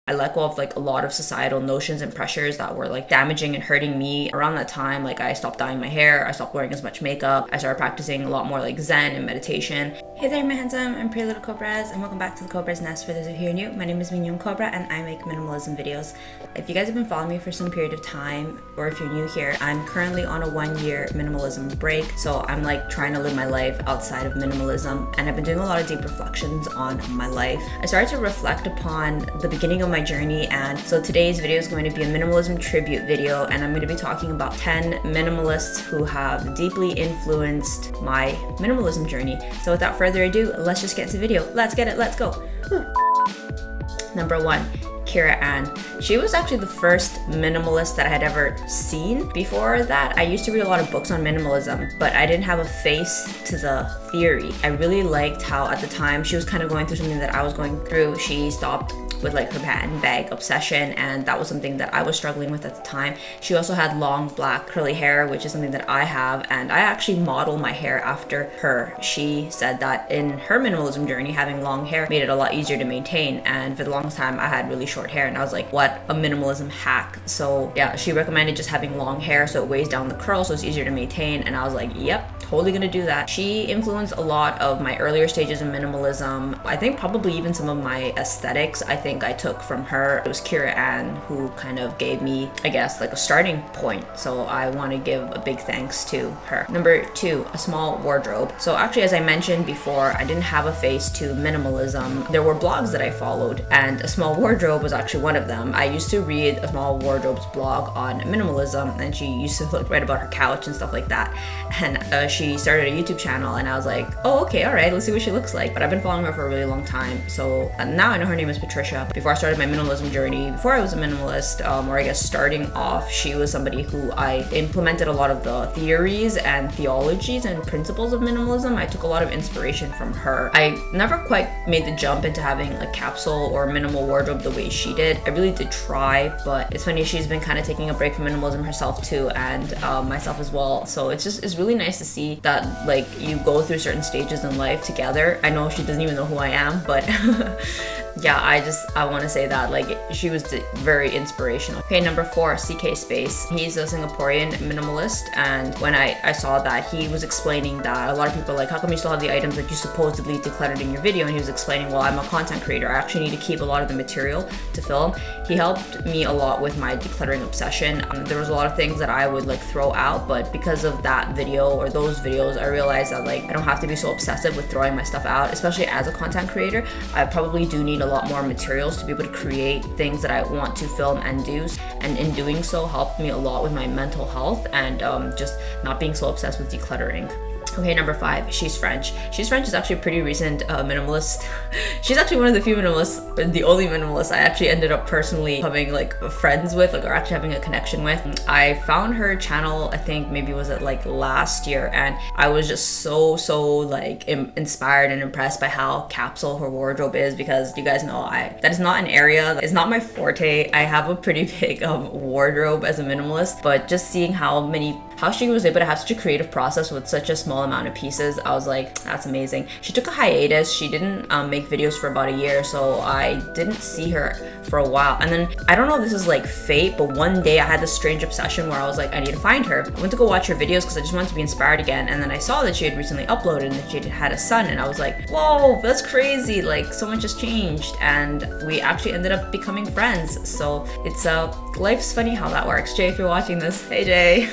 I let go of like a lot of societal notions and pressures that were like damaging and hurting me. Around that time, like I stopped dyeing my hair, I stopped wearing as much makeup, I started practicing a lot more like Zen and meditation. Hey there, my handsome and pretty little Cobras, and welcome back to the Cobra's Nest. For those of you who are new, my name is Mignon Cobra and I make minimalism videos. If you guys have been following me for some period of time, or if you're new here, I'm currently on a 1-year minimalism break. So I'm like trying to live my life outside of minimalism, and I've been doing a lot of deep reflections on my life. I started to reflect upon the beginning of my journey, and so today's video is going to be a minimalism tribute video, and I'm going to be talking about 10 minimalists who have deeply influenced my minimalism journey. So without further ado, let's just get into the video. Let's get it, let's go. Woo. Number 1, Kimberly Ann. She was actually the first minimalist that I had ever seen. Before that, I used to read a lot of books on minimalism, but I didn't have a face to the theory. I really liked how at the time she was kind of going through something that I was going through. She stopped with like her handbag obsession, and that was something that I was struggling with at the time. She also had long black curly hair, which is something that I have, and I actually model my hair after her. She said that in her minimalism journey, having long hair made it a lot easier to maintain, and for the longest time I had really short hair, and I was like, what a minimalism hack. So yeah, she recommended just having long hair so it weighs down the curl so it's easier to maintain, and I was like, yep, totally gonna do that. She influenced a lot of my earlier stages of minimalism. I think probably even some of my aesthetics I took from her. It was Kimberly Ann who kind of gave me, I guess, like a starting point. So I want to give a big thanks to her. Number 2, a small wardrobe. So actually, as I mentioned before, I didn't have a face to minimalism. There were blogs that I followed, and a small wardrobe was actually one of them. I used to read a small wardrobe's blog on minimalism, and she used to write about her couch and stuff like that. And she started a YouTube channel, and I was like, oh, okay, all right, let's see what she looks like. But I've been following her for a really long time. So now I know her name is Patricia. Before I started my minimalism journey, before I was a minimalist, or I guess starting off, she was somebody who I implemented a lot of the theories and theologies and principles of minimalism. I took a lot of inspiration from her. I never quite made the jump into having a capsule or minimal wardrobe the way she did. I really did try, but it's funny, she's been kind of taking a break from minimalism herself too, and myself as well. So it's really nice to see that like you go through certain stages in life together. I know she doesn't even know who I am, but yeah, I want to say that like she was very inspirational. Okay, number 4, CK Space. He's a Singaporean minimalist, and when I saw that, he was explaining that a lot of people are like, how come you still have the items that you supposedly decluttered in your video? And he was explaining, well, I'm a content creator. I actually need to keep a lot of the material to film. He helped me a lot with my decluttering obsession. There was a lot of things that I would like throw out, but because of that video or those videos, I realized that like I don't have to be so obsessive with throwing my stuff out, especially as a content creator. I probably do need a lot more materials to be able to create things that I want to film and do, and in doing so helped me a lot with my mental health and just not being so obsessed with decluttering. Okay, number 5, She's French. She's French is actually a pretty recent minimalist. She's actually one of the few minimalists, the only minimalist I actually ended up personally becoming like friends with, like, or actually having a connection with. I found her channel, I think maybe was it like last year, and I was just so like inspired and impressed by how capsule her wardrobe is, because you guys know that is not an area, it's not my forte. I have a pretty big wardrobe as a minimalist, but just seeing how she was able to have such a creative process with such a small amount of pieces, I was like, that's amazing. She took a hiatus. She didn't make videos for about a year, so I didn't see her for a while. And then I don't know if this is like fate, but one day I had this strange obsession where I was like, I need to find her. I went to go watch her videos because I just wanted to be inspired again, and then I saw that she had recently uploaded and that she had a son, and I was like, whoa, that's crazy, like so much has changed, and we actually ended up becoming friends. So it's life's funny how that works. Jay, if you're watching this, hey Jay.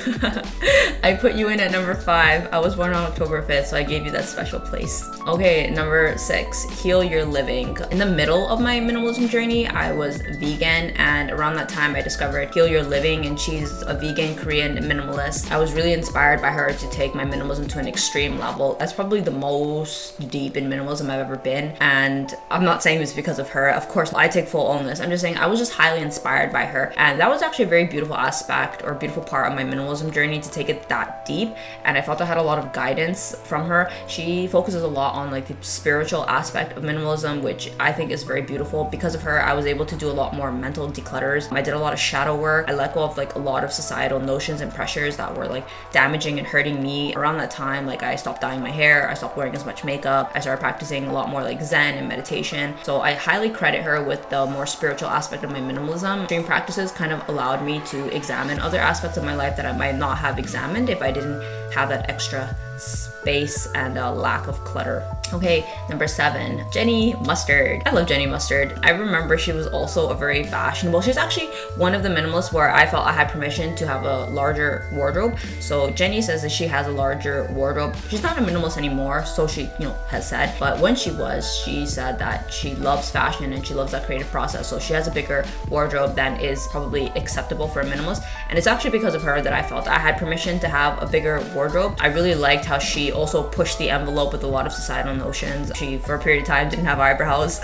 I put you in at number 5. I was born on October 5th, so I gave you that special place. Okay, number 6, Heal Your Living. In the middle of my minimalism journey, I was vegan, and around that time I discovered Heal Your Living, and she's a vegan Korean minimalist. I was really inspired by her to take my minimalism to an extreme level. That's probably the most deep in minimalism I've ever been, and I'm not saying this because of her. Of course, I take full ownership. I'm just saying I was just highly inspired by her, and that was actually a very beautiful aspect or beautiful part of my minimalism journey, to take it that deep, and I felt I had a lot of guidance from her. She focuses a lot on like the spiritual aspect of minimalism, which I think is very beautiful. Because of her, I was able to do a lot more mental declutters. I did a lot of shadow work. I let go of like a lot of societal notions and pressures that were like damaging and hurting me. Around that time, like I stopped dyeing my hair, I stopped wearing as much makeup, I started practicing a lot more like Zen and meditation. So I highly credit her with the more spiritual aspect of my minimalism. Extreme practices kind of allowed me to examine other aspects of my life that I might not have examined if I didn't have that extra space and a lack of clutter. Okay, number 7, Jenny Mustard. I love Jenny Mustard. I remember she was also a very fashionable. She's actually one of the minimalists where I felt I had permission to have a larger wardrobe. So Jenny says that she has a larger wardrobe. She's not a minimalist anymore, so she, has said. But when she was, she said that she loves fashion and she loves that creative process. So she has a bigger wardrobe than is probably acceptable for a minimalist. And it's actually because of her that I felt I had permission to have a bigger wardrobe. I really liked how she also pushed the envelope with a lot of societal notions. She, for a period of time, didn't have eyebrows.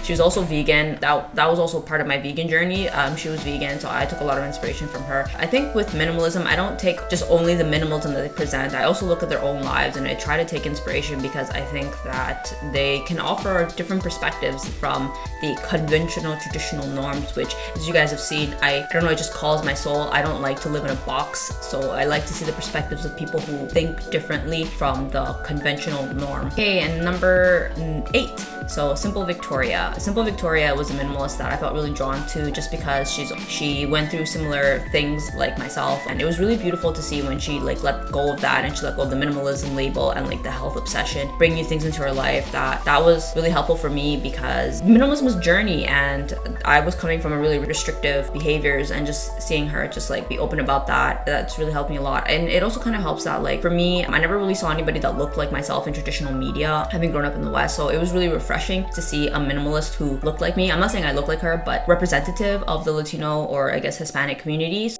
She was also vegan. That was also part of my vegan journey. She was vegan, so I took a lot of inspiration from her. I think with minimalism, I don't take just only the minimalism that they present. I also look at their own lives and I try to take inspiration because I think that they can offer different perspectives from the conventional, traditional norms, which, as you guys have seen, I don't know, it just calls my soul. I don't like to live in a box, so I like to see the perspectives of people who think differently from the conventional norm. Okay, and number 8, so Simple Victoria. Simple Victoria was a minimalist that I felt really drawn to just because she went through similar things like myself, and it was really beautiful to see when she like let go of that and she let go of the minimalism label and like the health obsession, bring new things into her life. That was really helpful for me because minimalism was a journey and I was coming from a really restrictive behaviors, and just seeing her just like be open about that's really helped me a lot. And it also kind of helps that like for me, I never really saw anybody that looked like myself in traditional media, having grown up in the West. So it was really refreshing to see a minimalist who looked like me. I'm not saying I look like her, but representative of the Latino or I guess Hispanic communities.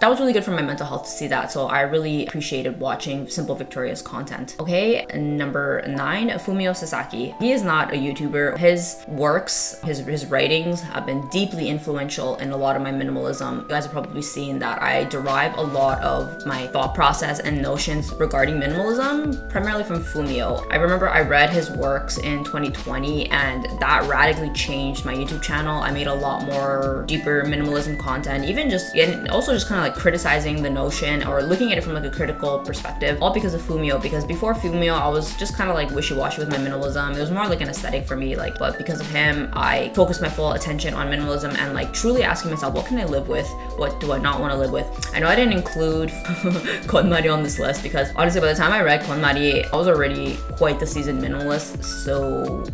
That was really good for my mental health to see that, so I really appreciated watching Simple Victoria's content. Okay, number 9, Fumio Sasaki. He is not a YouTuber. His works, his writings have been deeply influential in a lot of my minimalism. You guys have probably seen that I derive a lot of my thought process and notions regarding minimalism primarily from Fumio. I remember I read his works in 2020 and that radically changed my YouTube channel. I made a lot more deeper minimalism content, and also just kind of like criticizing the notion or looking at it from like a critical perspective, all because of Fumio. Because before Fumio, I was just kind of like wishy-washy with my minimalism. It was more like an aesthetic for me, but because of him, I focused my full attention on minimalism and like truly asking myself, what can I live with? What do I not want to live with? I know I didn't include KonMari on this list because honestly, by the time I read KonMari, I was already quite the seasoned minimalist.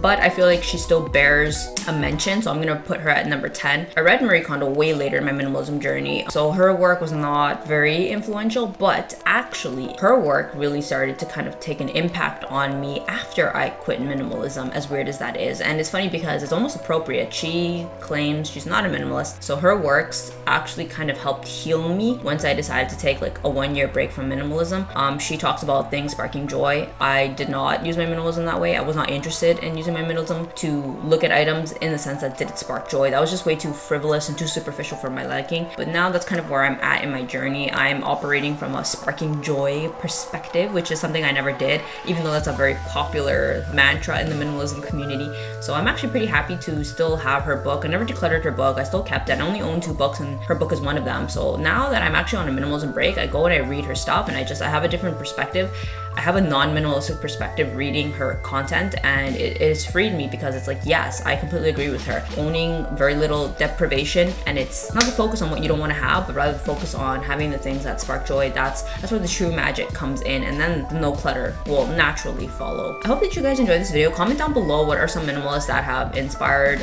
But I feel like she still bears a mention, so I'm gonna put her at number 10. I read Marie Kondo way later in my minimalism journey, so her work was not very influential, but actually her work really started to kind of take an impact on me after I quit minimalism, as weird as that is. And it's funny because it's almost appropriate. She claims she's not a minimalist, so her works actually kind of helped heal me once I decided to take like a 1-year break from minimalism. She talks about things sparking joy. I did not use my minimalism that way. I was not interested in using my minimalism to look at items in the sense that did it spark joy. That was just way too frivolous and too superficial for my liking. But now that's kind of where I'm at in my journey. I'm operating from a sparking joy perspective, which is something I never did, even though that's a very popular mantra in the minimalism community. So I'm actually pretty happy to still have her book. I never decluttered her book. I still kept it. I only own 2 books and her book is one of them. So now that I'm actually on a minimalism break, I go and I read her stuff and I have a different perspective. I have a non-minimalistic perspective reading her content, and it has freed me because it's like, yes, I completely agree with her. Owning very little deprivation, and it's not the focus on what you don't want to have, but rather the focus on having the things that spark joy. That's where the true magic comes in, and then the no clutter will naturally follow. I hope that you guys enjoyed this video. Comment down below what are some minimalists that have inspired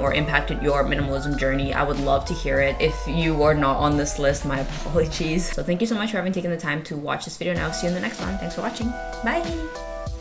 or impacted your minimalism journey. I would love to hear it. If you are not on this list, my apologies. So thank you so much for having taken the time to watch this video, and I'll see you in the next one. Thanks for watching. Bye!